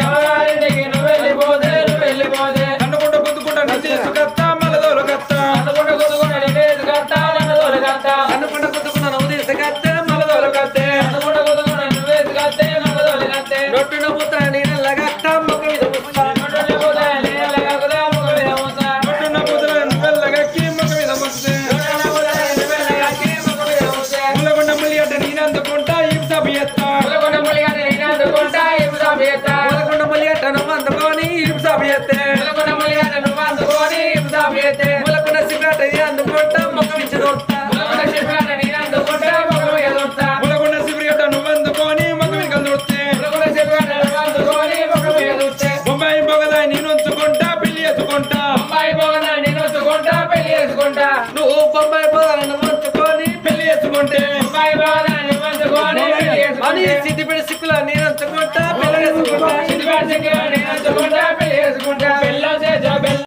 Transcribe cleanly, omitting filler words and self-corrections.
ఎవరింటికి నువ్వు వెళ్ళిపోతే అనుకుంటా పొద్దుకుంటా నీ తీసుకత్తా మలదోలు కత్తా అనుకుంటా పొద్దుకుంటా నువ్వు తీసుకత్తే మలదోలు కత్తే నొట్టున పుత్ర నీళ్ళగత్త మొక్క మీద పుస్తా నొట్టున పుత్ర నువ్వెల్లగక్కి మొక్క మీద పుస్తే ములగొండ ములి అడ్డ నేనందుకుంటా ఇవి సభ్యత్తా ములగొండ ములి అడ్డ నువ్వు అందుకొని ఇవి సభ్యత్తే ములకొండ సిగరెట్ అందుకుంటా మొక్క మీద దొరుకుతా ములగొండ సిగరెట్ నువ్వు అందుకొని మొక్క మీద దొరికితే బొంబాయి బొగదా నేను ఉంచుకుంటా పెళ్లి చేసుకుంటా నువ్వు బొంబాయి బొగదాన్ని ఉంచుకొని పెళ్లి చేసుకుంటే సిద్ధిపేట సిక్కుల నేను